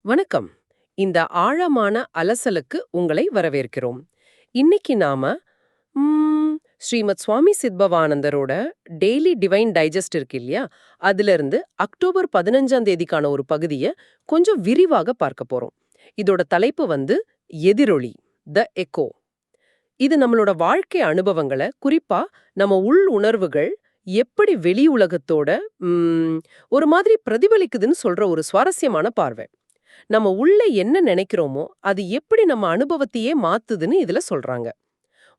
வணக்கம். இந்த ஆழமான அலசலுக்கு உங்களை வரவேற்கிறோம். இன்னைக்கு நாம ஸ்ரீமத் சுவாமி சித்பவானந்தரோட டெய்லி டிவைன் டைஜஸ்ட் இருக்கு இல்லையா, அதிலிருந்து அக்டோபர் 15ஆம் தேதிக்கான ஒரு பகுதியை கொஞ்சம் விரிவாக பார்க்க போறோம். இதோட தலைப்பு எதிரொலி, த எக்கோ. இது நம்மளோட வாழ்க்கை அனுபவங்களை, குறிப்பா நம்ம உள் உணர்வுகள் எப்படி வெளி உலகத்தோட ஒரு மாதிரி பிரதிபலிக்குதுன்னு சொல்ற ஒரு சுவாரஸ்யமான பார்வை. நம்ம உள்ள என்ன நினைக்கிறோமோ அது எப்படி நம்ம அனுபவத்தையே மாத்துதுன்னு இதுல சொல்றாங்க.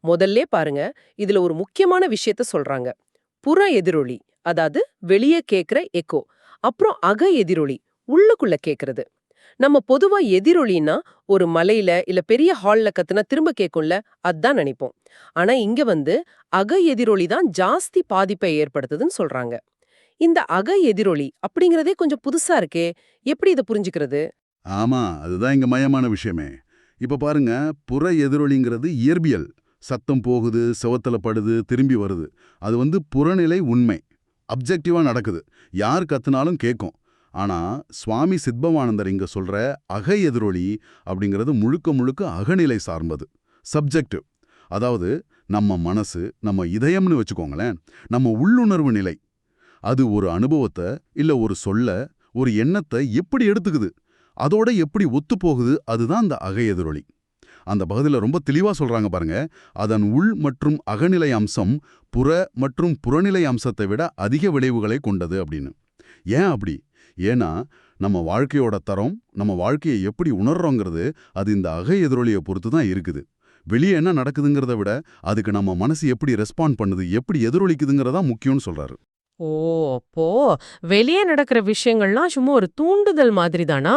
முதல்ல பாருங்க, இதுல ஒரு முக்கியமான விஷயத்த சொல்றாங்க. புற எதிரொலி, அதாவது வெளியே கேக்குற எக்கோ. அப்புறம் அக எதிரொலி, உள்ளுக்குள்ள கேக்குறது. நம்ம பொதுவா எதிரொலின்னா ஒரு மலையில இல்ல பெரிய ஹால்ல கத்துனா திரும்ப கேக்கும்ல, அதான் நினைப்போம். ஆனா இங்க அக எதிரொலி தான் ஜாஸ்தி பாதிப்பை ஏற்படுத்துதுன்னு சொல்றாங்க. இந்த அக எதிரொலி அப்படிங்கறதே கொஞ்சம் புதுசா இருக்கே, எப்படி இதை புரிஞ்சுக்கிறது? ஆமா, அதுதான் இங்க மையமான விஷயமே. இப்ப பாருங்க, புற எதிரொலிங்கிறது இயற்பியல். சத்தம் போகுது, செவுத்துல படுது, திரும்பி வருது. அது புறநிலை உண்மை. அப்ஜெக்டிவா நடக்குது. யார் கத்துனாலும் கேட்கும். ஆனா சுவாமி சித்பவானந்தர் இங்க சொல்ற அக எதிரொலி அப்படிங்கிறது முழுக்க முழுக்க அகநிலை சார்ந்தது. சப்ஜெக்டிவ். அதாவது நம்ம மனசு, நம்ம இதயம்னு வச்சுக்கோங்களேன், நம்ம உள்ளுணர்வு நிலை. அது ஒரு அனுபவத்தை இல்ல ஒரு சொல்ல, ஒரு எண்ணத்தை எப்படி எடுத்துக்குது, அதோட எப்படி ஒத்து போகுது, அதுதான் அந்த அக எதிரொலி. அந்த பகுதியில் ரொம்ப தெளிவா சொல்றாங்க பாருங்க. அதன் உள் மற்றும் அகநிலை அம்சம் புற மற்றும் புறநிலை அம்சத்தை விட அதிக விளைவுகளை கொண்டது அப்படின்னு. ஏன் அப்படி? ஏன்னா நம்ம வாழ்க்கையோட தரம், நம்ம வாழ்க்கையை எப்படி உணர்றோங்கிறது அது இந்த அக எதிரொலியை பொறுத்து தான் இருக்குது. வெளியே என்ன நடக்குதுங்கிறத விட அதுக்கு நம்ம மனசு எப்படி ரெஸ்பாண்ட் பண்ணுது, எப்படி எதிரொலிக்குதுங்கிறதா முக்கியம்னு சொல்றாரு. ஓ! அப்போ வெளியே நடக்கிற விஷயங்கள்லாம் சும்மா ஒரு தூண்டுதல் மாதிரி தானா?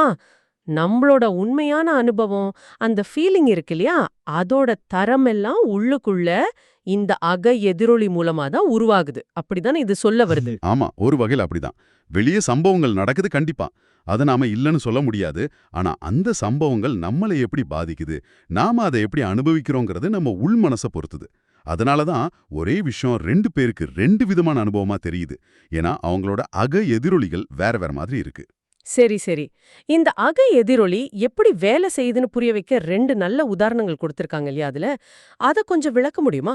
நம்மளோட உண்மையான அனுபவம், அந்த ஃபீலிங் இருக்கு இல்லையா? அதோட தரம் எல்லாம் உள்ளுக்குள்ள இந்த அக எதிரொலி மூலமா தான் உருவாகுது. அப்படிதானே இது சொல்ல வருது? ஆமா, ஒரு வகையில் அப்படிதான். வெளியே சம்பவங்கள் நடக்குது கண்டிப்பா. அதை நாம இல்லைன்னு சொல்ல முடியாது. ஆனா அந்த சம்பவங்கள் நம்மளை எப்படி பாதிக்குது, நாம அதை எப்படி அனுபவிக்கிறோங்கிறது நம்ம உள் மனசை பொறுத்துது. அதனால தான் ஒரே விஷயம் ரெண்டு பேருக்கு ரெண்டு விதமான அனுபவமா தெரியுது. ஏன்னா அவங்களோட அக எதிரொலிகள் வேற வேற மாதிரி இருக்கு. சரி, சரி. இந்த அக எதிரொலி எப்படி வேலை செய்யுதுன்னு புரிய வைக்க 2 நல்ல உதாரணங்கள் கொடுத்திருக்காங்க இல்லையா அதுல? அத கொஞ்சம் விளக்க முடியுமா?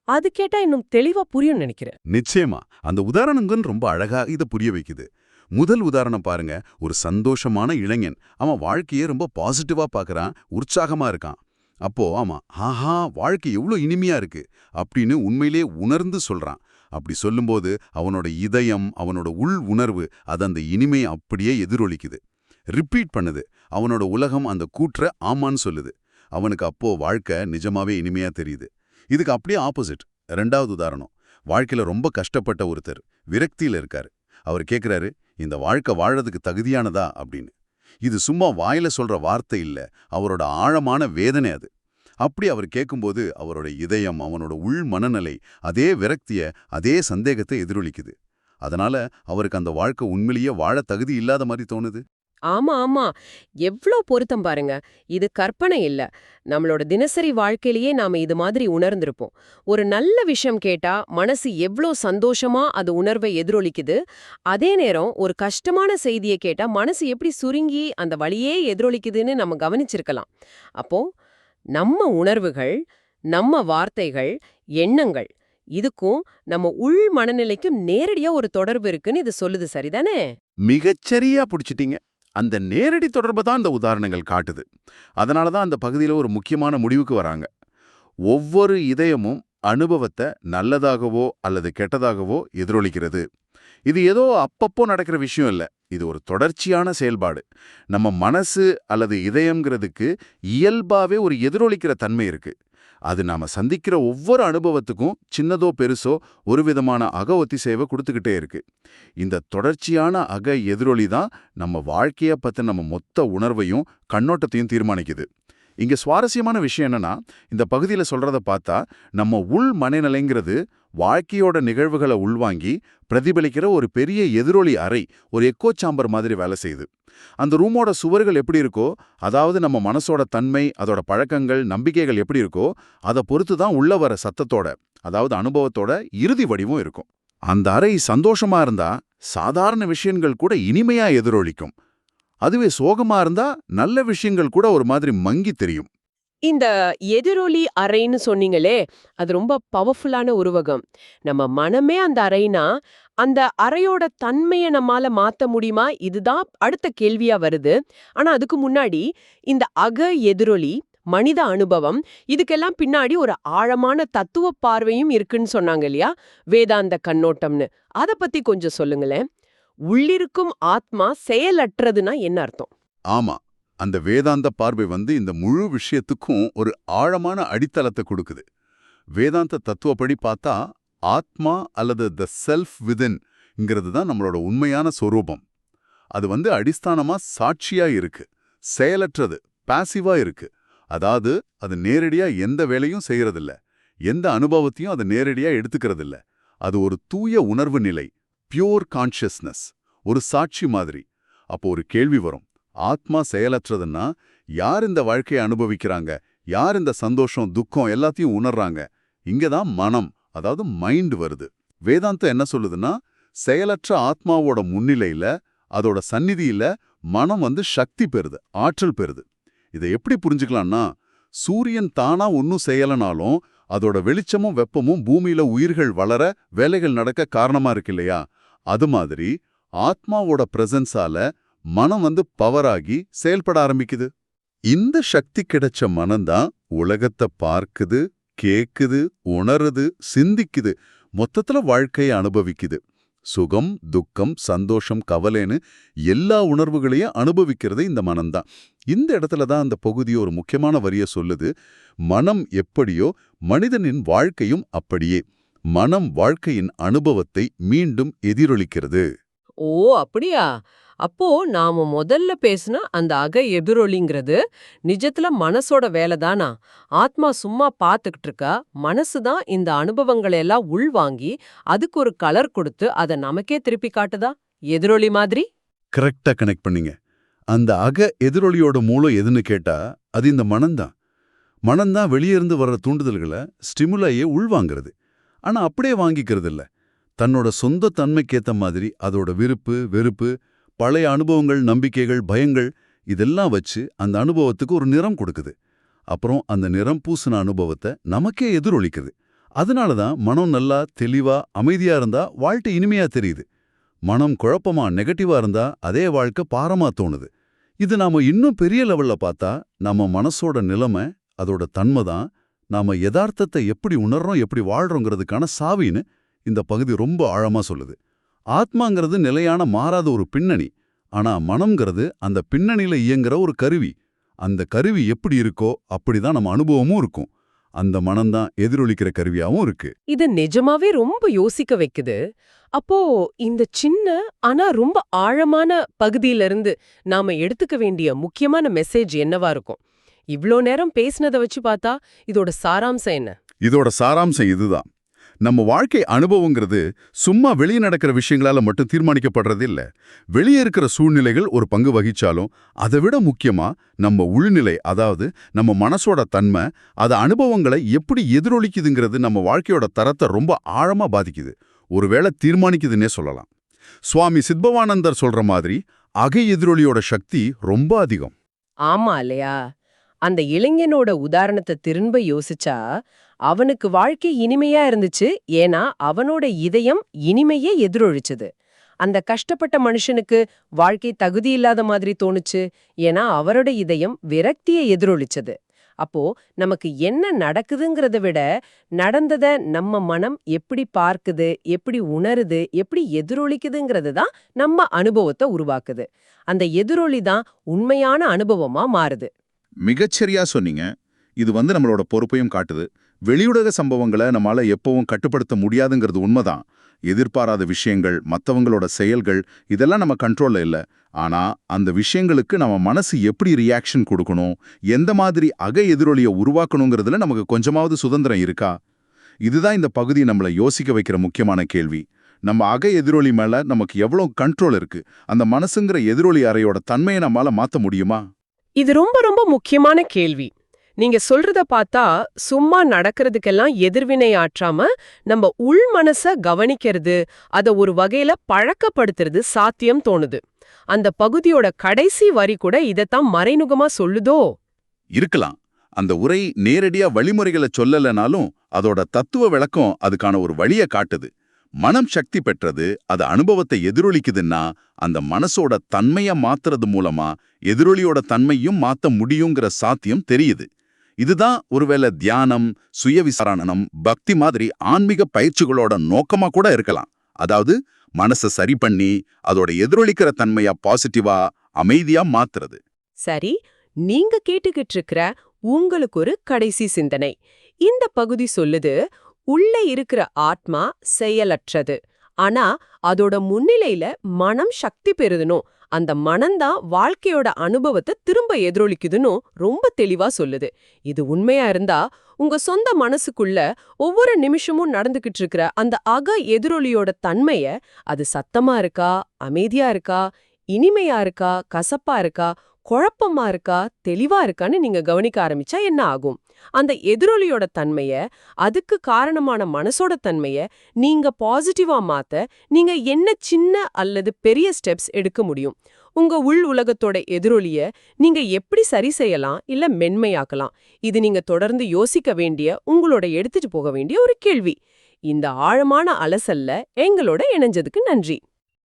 அது கேட்டா இன்னும் தெளிவா புரியும்னு நெனைக்கிறேன். நிச்சயமா, அந்த உதாரணங்கள் ரொம்ப அழகா இதை புரிய வைக்குது. முதல் உதாரணம் பாருங்க. ஒரு சந்தோஷமான இளைஞன். அவன் வாழ்க்கையை ரொம்ப பாசிட்டிவா பார்க்கறான், உற்சாகமா இருக்கான். அப்போ ஆமா, ஆஹா வாழ்க்கை எவ்வளோ இனிமையா இருக்கு அப்படின்னு உண்மையிலே உணர்ந்து சொல்றான். அப்படி சொல்லும்போது அவனோட இதயம், அவனோட உள் உணர்வு அது அந்த இனிமையை அப்படியே எதிரொலிக்குது, ரிப்பீட் பண்ணுது. அவனோட உலகம் அந்த கூற்ற ஆமான்னு சொல்லுது. அவனுக்கு அப்போ வாழ்க்கை நிஜமாவே இனிமையா தெரியுது. இதுக்கு அப்படியே ஆப்போசிட். ரெண்டாவது உதாரணம். வாழ்க்கையில ரொம்ப கஷ்டப்பட்ட ஒருத்தர் விரக்தியில இருக்காரு. அவர் கேட்கிறாரு, இந்த வாழ்க்கை வாழறதுக்கு தகுதியானதா அப்படின்னு. இது சும்மா வாயில சொல்ற வார்த்தை இல்ல, அவரோட ஆழமான வேதனை அது. அப்படி அவர் கேட்கும்போது அவரோட இதயம், அவனோட உள் மனநிலை அதே விரக்திய, அதே சந்தேகத்தை எதிரொலிக்குது. அதனால அவருக்கு அந்த வாழ்க்கை உண்மையிலேயே வாழ தகுதி இல்லாத மாதிரி தோணுது. ஆமா, ஆமா. எவ்ளோ பொருத்தம் பாருங்க. இது கற்பனை இல்ல. நம்மளோட தினசரி வாழ்க்கையிலேயே நாம இது மாதிரி உணர்ந்திருப்போம். ஒரு நல்ல விஷயம் கேட்டா மனசு எவ்ளோ சந்தோஷமா அது உணர்வை எதிரொலிக்குது. அதே நேரம் ஒரு கஷ்டமான செய்தியை கேட்டா மனசு எப்படி சுருங்கி அந்த வலியே எதிரொலிக்குதுன்னு நம்ம கவனிச்சிருக்கலாம். அப்போ நம்ம உணர்வுகள், நம்ம வார்த்தைகள், எண்ணங்கள் இதுக்கும் நம்ம உள் மனநிலைக்கும் நேரடியா ஒரு தொடர்பு இருக்குன்னு இது சொல்லுது, சரிதானே? மிகச்சரியா புடிச்சிட்டீங்க. அந்த நேரடி தொடர்பை தான் இந்த உதாரணங்கள் காட்டுது. அதனால தான் அந்த பகுதியில் ஒரு முக்கியமான முடிவுக்கு வராங்க. ஒவ்வொரு இதயமும் அனுபவத்தை நல்லதாகவோ அல்லது கெட்டதாகவோ எதிரொலிக்கிறது. இது ஏதோ அப்பப்போ நடக்கிற விஷயம் இல்ல. இது ஒரு தொடர்ச்சியான செயல்பாடு. நம்ம மனசு அல்லது இதயம்ங்கிறதுக்கு இயல்பாவே ஒரு எதிரொலிக்கிற தன்மை இருக்கு. அது நாம சந்திக்கிற ஒவ்வொரு அனுபவத்துக்கும் சின்னதோ பெருசோ ஒரு விதமான அக ஒத்திசைவை கொடுத்துக்கிட்டே இருக்கு. இந்த தொடர்ச்சியான அக எதிரொலி தான் நம்ம வாழ்க்கைய பத்தி நம்ம மொத்த உணர்வையும் கண்ணோட்டத்தையும் தீர்மானிக்குது. இங்க சுவாரஸ்யமான விஷயம் என்னன்னா, இந்த பகுதியில் சொல்றத பார்த்தா நம்ம உள் மனநிலைங்கிறது வாழ்க்கையோட நிகழ்வுகளை உள்வாங்கி பிரதிபலிக்கிற ஒரு பெரிய எதிரொலி அறை, ஒரு எக்கோ சாம்பர் மாதிரி வேலை செய்யுது. அந்த ரூமோட சுவர்கள் எப்படி இருக்கோ, அதாவது நம்ம மனசோட தன்மை, அதோட பழக்கங்கள், நம்பிக்கைகள் எப்படி இருக்கோ, அதை பொறுத்து தான் உள்ள வர சத்தத்தோட, அதாவது அனுபவத்தோட இறுதி வடிவம் இருக்கும். அந்த அறை சந்தோஷமா இருந்தா சாதாரண விஷயங்கள் கூட இனிமையா எதிரொலிக்கும். அதுவே சோகமா இருந்தா நல்ல விஷயங்கள் கூட ஒரு மாதிரி மங்கி தெரியும். இந்த எதிரொலி அறைன்னு சொன்னீங்களே, அது ரொம்ப பவர்ஃபுல்லான உருவகம். நம்ம மனமே அந்த அறைனா, அந்த அறையோட தன்மைய நம்மால மாத்த முடியுமா? இதுதான் அடுத்த கேள்வியா வருது. ஆனா அதுக்கு முன்னாடி, இந்த எதிரொலி, மனித அனுபவம், இதுக்கெல்லாம் பின்னாடி ஒரு ஆழமான தத்துவ பார்வையும் இருக்குன்னு சொன்னாங்க இல்லையா? வேதாந்த கண்ணோட்டம்னு. அத பத்தி கொஞ்சம் சொல்லுங்களேன். உள்ளிருக்கும் ஆத்மா செயலற்றதுன்னா என்ன அர்த்தம்? ஆமா. அந்த வேதாந்த பார்வை இந்த முழு விஷயத்துக்கும் ஒரு ஆழமான அடித்தளத்தை கொடுக்குது. வேதாந்த தத்துவப்படி பார்த்தா, ஆத்மா அல்லது த செல்ஃப் விதின்ங்கிறது தான் நம்மளோட உண்மையான சொரூபம். அது அடிஸ்தானமா சாட்சியா இருக்கு, செயலற்றது, பாசிவா இருக்கு. அதாவது அது நேரடியா எந்த வேலையும் செய்யறதில்ல, எந்த அனுபவத்தையும் அது நேரடியா எடுத்துக்கிறதில்ல. அது ஒரு தூய உணர்வு நிலை, பியூர் கான்ஷியஸ்னஸ், ஒரு சாட்சி மாதிரி. அப்போ ஒரு கேள்வி வரும், ஆத்மா செயலற்றதுன்னா யார் இந்த வாழ்க்கையை அனுபவிக்கிறாங்க, யார் இந்த சந்தோஷம் துக்கம் எல்லாத்தையும் உணர்றாங்க? இங்கதான் மனம், அதாவது மைண்ட் வருது. வேதாந்தம் என்ன சொல்லுதுன்னா, செயலற்ற ஆத்மாவோட முன்னிலையில, அதோட சந்நிதியில மனம் சக்தி பெறுது, ஆற்றல் பெறுது. இதை எப்படி புரிஞ்சுக்கலாம்னா, சூரியன் தானா ஒன்னும் செய்யலனாலும் அதோட வெளிச்சமும் வெப்பமும் பூமியில உயிர்கள் வளர, வேலைகள் நடக்க காரணமா இருக்கு இல்லையா? அது மாதிரி ஆத்மாவோட பிரசன்ஸால மனம் பவராகி செயல்பட ஆரம்பிக்குது. இந்த சக்தி கிடைச்ச மனம்தான் உலகத்தை பார்க்குது, கேக்குது, உணருது, சிந்திக்குது, மொத்தத்துல வாழ்க்கையை அனுபவிக்குது. சுகம், துக்கம், சந்தோஷம், கவலைன்னு எல்லா உணர்வுகளையும் அனுபவிக்கிறது இந்த மனம்தான். இந்த இடத்துல தான் அந்த பகுதி ஒரு முக்கியமான வரிய சொல்லுது. மனம் எப்படியோ மனிதனின் வாழ்க்கையும் அப்படியே. மனம் வாழ்க்கையின் அனுபவத்தை மீண்டும் எதிரொலிக்கிறது. ஓ, அப்படியா? அப்போ நாம முதல்ல பேசுன அந்த எதிரொலிங்கிறது நிஜத்துல மனசோட வேலைதானா? ஆத்மா சும்மா பார்த்துக்கிட்டு இருக்கா, மனசுதான் இந்த அனுபவங்களை எல்லாம் உள்வாங்கி அதுக்கு ஒரு கலர் கொடுத்து அதை நமக்கே திருப்பி காட்டுதா? எதிரொலி மாதிரி? கரெக்டா கனெக்ட் பண்ணீங்க. அந்த எதிரொலியோட மூலம் எதுன்னு கேட்டா, அது இந்த மனம்தான். மனம்தான் வெளியே இருந்து வர்ற தூண்டுதல்களை, ஸ்டிமுலையே உள்வாங்கிறது. ஆனா அப்படியே வாங்கிக்கிறது இல்ல. தன்னோட சொந்த தன்மைக்கேத்த மாதிரி அதோட விருப்பு, வெறுப்பு, பழைய அனுபவங்கள், நம்பிக்கைகள், பயங்கள் இதெல்லாம் வச்சு அந்த அனுபவத்துக்கு ஒரு நிறம் கொடுக்குது. அப்புறம் அந்த நிறம் பூசின அனுபவத்தை நமக்கே எதிரொலிக்குது. அதனால தான் மனம் நல்லா தெளிவா அமைதியா இருந்தா வாழ்க்கை இனிமையா தெரியுது. மனம் குழப்பமா நெகட்டிவா இருந்தா அதே வாழ்க்கை பாரமா தோணுது. இது நாம இன்னும் பெரிய லெவல்ல பார்த்தா நம்ம மனசோட நிலைமை, அதோட தன்மை தான் நாம யதார்த்தத்தை எப்படி உணர்றோம், எப்படி வாழ்றோங்கிறதுக்கான சாவின்னு இந்த பகுதி ரொம்ப ஆழமா சொல்லுது. ஆத்மாங்கிறது நிலையான மாறாத ஒரு பின்னணி. ஆனா மனம்ங்கிறது அந்த பின்னணியில இயங்குற ஒரு கருவி. அந்த கருவி எப்படி இருக்கோ அப்படிதான் நம்ம அனுபவமும் இருக்கும். அந்த மனம்தான் எதிரொலிக்கிற கருவியாவும் இருக்கு. இது நிஜமாவே ரொம்ப யோசிக்க வைக்குது. அப்போ இந்த சின்ன ஆனா ரொம்ப ஆழமான பகுதியிலிருந்து நாம எடுத்துக்க வேண்டிய முக்கியமான மெசேஜ் என்னவா இருக்கும்? இவ்ளோ நேரம் பேசினதை வச்சு பார்த்தா இதோட சாராம்சம் என்ன? இதோட சாராம்சம் இதுதான். நம்ம வாழ்க்கை அனுபவங்கிறது சும்மா வெளியே நடக்கிற விஷயங்களால மட்டும் தீர்மானிக்கப்படுறது இல்ல. வெளியே இருக்கிற சூழ்நிலைகள் ஒரு பங்கு வகிச்சாலும் அதை விட முக்கியமா நம்ம உள்நிலை, அதாவது நம்ம மனசோட தன்மை, அது அனுபவங்களை எப்படி எதிரொலிக்குதுங்கிறது நம்ம வாழ்க்கையோட தரத்தை ரொம்ப ஆழமா பாதிக்குது, ஒருவேளை தீர்மானிக்குதுன்னே சொல்லலாம். சுவாமி சித்பவானந்தர் சொல்ற மாதிரி எதிரொலியோட சக்தி ரொம்ப அதிகம். ஆமா இல்லையா? அந்த இளைஞனோட உதாரணத்தை திரும்ப யோசிச்சா அவனுக்கு வாழ்க்கை இனிமையா இருந்துச்சு, ஏன்னா அவனோட இதயம் இனிமையே எதிரொலிச்சது. அந்த கஷ்டப்பட்ட மனுஷனுக்கு வாழ்க்கை தகுதி இல்லாத மாதிரி தோணுச்சு, ஏன்னா அவரோட இதயம் விரக்தியை எதிரொலிச்சது. அப்போ நமக்கு என்ன நடக்குதுங்கிறத விட நடந்தத நம்ம மனம் எப்படி பார்க்குது, எப்படி உணருது, எப்படி எதிரொலிக்குதுங்கிறது தான் நம்ம அனுபவத்தை உருவாக்குது. அந்த எதிரொலி தான் உண்மையான அனுபவமா மாறுது. மிகச்சரியா சொன்னீங்க. இது நம்மளோட பொறுப்பையும் காட்டுது. வெளியுலக சம்பவங்களை நம்மால எப்பவும் கட்டுப்படுத்த முடியாதுங்கிறது உண்மைதான். எதிர்பாராத விஷயங்கள், மற்றவங்களோட செயல்கள் இதெல்லாம் நம்ம கண்ட்ரோல்ல இல்ல. ஆனா அந்த விஷயங்களுக்கு நம்ம மனசு எப்படி ரியாக்ஷன் கொடுக்கணும், எந்த மாதிரி எதிரொலியை உருவாக்கணுங்கிறதுல நமக்கு கொஞ்சமாவது சுதந்திரம் இருக்கா? இதுதான் இந்த பகுதி நம்மளை யோசிக்க வைக்கிற முக்கியமான கேள்வி. நம்ம எதிரொலி மேல நமக்கு எவ்வளவு கண்ட்ரோல் இருக்கு? அந்த மனசுங்கிற எதிரொலி அறையோட தன்மையை நம்மால மாத்த முடியுமா? இது ரொம்ப ரொம்ப முக்கியமான கேள்வி. நீங்க சொல்றத பார்த்தா சும்மா நடக்கிறதுக்கெல்லாம் எதிர்வினை ஆற்றாம நம்ம உள் மனச கவனிக்கிறது, அத ஒரு வகையில பழக்கப்படுத்துறது சாத்தியம் தோணுது. அந்த பகுதியோட கடைசி வரி கூட இதத்தான் மறைமுகமா சொல்லுதோ? இருக்கலாம். அந்த உரை நேரடியா வழிமுறைகளை சொல்லலனாலும் அதோட தத்துவ விளக்கம் அதுக்கான ஒரு வழியை காட்டுது. மனம் சக்தி பெற்றது, அது அனுபவத்தை எதிரொலிக்குதுன்னா அந்த மனசோட தன்மைய மாத்துறது மூலமா எதிரொலியோட தன்மையும் மாத்த முடியுங்கிற சாத்தியம் தெரியுது. இதுதான் ஒருவேளை தியானம், சுயவிசாரணம், பக்தி மாதிரி ஆன்மீக பயிற்சிகளோட நோக்கமா கூட இருக்கலாம். அதாவது மனசை சரி பண்ணி அதோட எதிரொலிக்கிற தன்மையா பாசிட்டிவா, அமைதியா மாத்துறது. சரி, நீங்க கேட்டுக்கிட்டு இருக்கிற உங்களுக்கு ஒரு கடைசி சிந்தனை. இந்த பகுதி சொல்லுது, உள்ள இருக்கிற ஆத்மா செயலற்றது. ஆனா அதோட முன்னிலையில மனம் சக்தி பெறுதுனும், அந்த மனம்தான் வாழ்க்கையோட அனுபவத்தை திரும்ப எதிரொலிக்குதுன்னு ரொம்ப தெளிவா சொல்லுது. இது உண்மையா இருந்தா உங்க சொந்த மனசுக்குள்ள ஒவ்வொரு நிமிஷமும் நடந்துகிட்டு இருக்கிற அந்த எதிரொலியோட தன்மைய, அது சத்தமா இருக்கா, அமைதியா இருக்கா, இனிமையா இருக்கா, கசப்பா இருக்கா, குழப்பமா இருக்கா, தெளிவா இருக்கான்னு நீங்க கவனிக்க ஆரம்பிச்சா என்ன ஆகும்? அந்த எதிரொலியோட தன்மைய, அதுக்கு காரணமான மனசோட தன்மைய நீங்க பாசிட்டிவா மாத்த நீங்க என்ன சின்ன அல்லது பெரிய ஸ்டெப்ஸ் எடுக்க முடியும்? உங்க உள் உலகத்தோட எதிரொலிய நீங்க எப்படி சரி செய்யலாம், இல்ல மென்மையாக்கலாம்? இது நீங்க தொடர்ந்து யோசிக்க வேண்டிய, உங்களோட எடுத்துட்டு போக வேண்டிய ஒரு கேள்வி. இந்த ஆழமான அலசல்ல எங்களோட இணைஞ்சதுக்கு நன்றி.